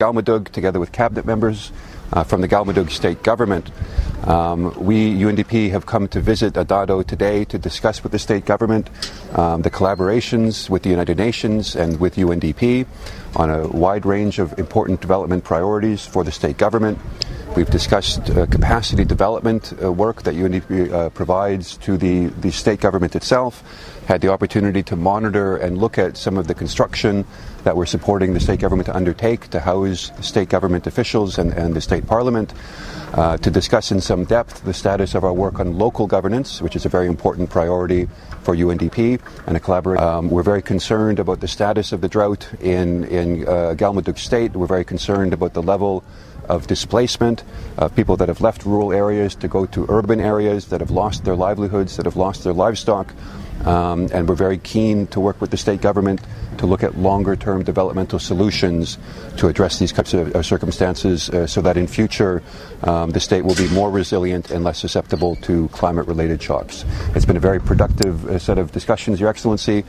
Galmudug, together with cabinet members from the Galmudug state government. We, UNDP, have come to visit Cadaado today to discuss with the state government the collaborations with the United Nations and with UNDP on a wide range of important development priorities for the state government. We've discussed capacity development work that UNDP provides to the state government itself, had the opportunity to monitor and look at some of the construction that we're supporting the state government to undertake to house state government officials and the state parliament, to discuss in some depth the status of our work on local governance, which is a very important priority for UNDP, and a collaboration. We're very concerned about the status of the drought in Galmudug State. We're very concerned about the level of displacement of people that have left rural areas to go to urban areas, that have lost their livelihoods, that have lost their livestock. And we're very keen to work with the state government to look at longer-term developmental solutions to address these types of circumstances so that in future the state will be more resilient and less susceptible to climate-related shocks. It's been a very productive set of discussions, Your Excellency.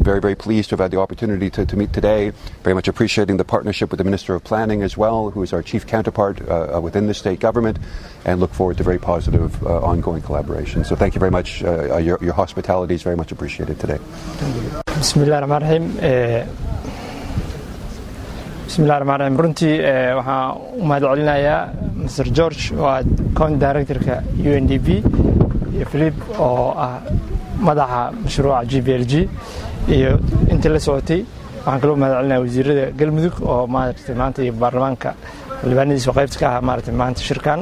Very, very pleased to have had the opportunity to meet today. Very much appreciating the partnership with the Minister of Planning as well, who is our chief counterpart within the state government, and look forward to very positive ongoing collaboration. So thank you very much. Your hospitality is very much appreciated today. Bismillahirrahmanirrahim. Bismillahirrahmanirrahim. Runtii waxaan u mahadcelinayaa Mr. George oo County Director-ka UNDP iyo Philip oo madaxa mashruuca GBLG iyo inta la socotay. Waxaan kaloo mahadcelinayaa wasiirada Galmudug oo maanta iyo baarlamaanka xildhibaanadiisa qaybta ka maanta shirkan.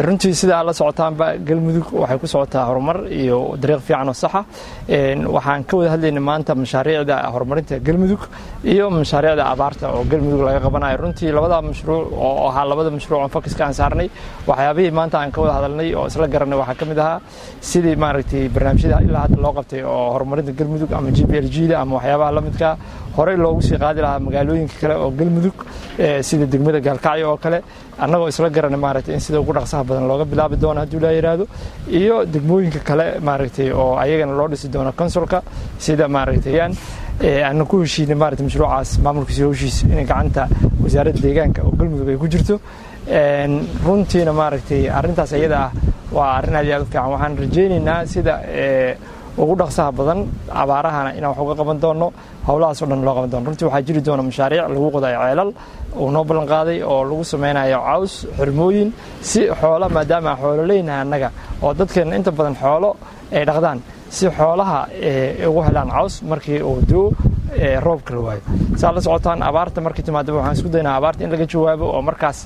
runtii sida la socotaanba Galmudug waxay ku socotaa horumar iyo dariiq fiican oo sax ah waxaan ka wada hadlaynaa maanta mashaariicda horumarinta Galmudug iyo mashaariicda abaarta oo Galmudug laga qabanayo runtii labada mashruuc oo labada mashruuc oo focus ka saarnay waxyaabihii maanta aan ka wada hadalnay oo isla garanay waxa kamid ah sidii maaragtay barnaamijyada ilaa hadda loo qabtay oo horumarinta Galmudug ama GBLG ama waxyaabaha la midka hore loogu sii qaadi lahaa magaalooyinka kale oo Galmudug sida degmada Gaalkacyo oo kale annagoo isla garanay maaragtay in sida ugu dhaqsaha badan looga bilaabi doono hadii la yiraahdo iyo degmooyinka kale maaragtay oo ayagana loo dhisi doono consulka sida maaragtay aan ku heshiinay maaragtay mashruucaas maamulkiisa hawshiisa in gacanta wasaaradda deegaanka oo Galmudug ay ku jirto runtiina maaragtay arintaas ayada waa arin aad u fiican waxaan rajaynaynaa sida ugu dhaqsaha badan abaarahana inaan wax uga qaban doono hawlahaas oo dhan loo qaban doono runtii waxa jiri doona mashaariic lagu qoday ceelal oo noo balan qaaday oo lagu sameeyay caws xirmooyin si xoolo maadaama xoolo leeyahay annaga oo dadkeena inta badan xoolo ay dhaqdaan si xoolaha ugu helaan caws markii uu doo roobka la waayo saa la socotaan abaarta markii timaado waxaan isku daynaa abaarta in laga jawaabo oo markaas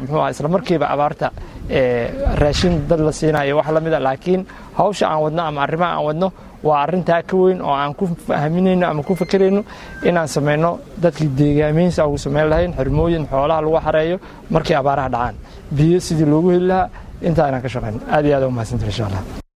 muxuu isla markiiba abaarta raashin dad la siinayo wax la mid ah laakiin hawsha aan wadno ama arrimaha aan wadno waa arinta ka weyn oo aan ku fahminayno ama ku fakarayno inaan sameeyno dadkii deegaamiinsa ugu sameeyay lahayn xirmooyin xoolaha lagu xareeyo markii abaaraha dhacaan biyo sidii loogu heli lahaa inta aan ka shaqeyn aad iyo aad u mahadsantahay insha Allah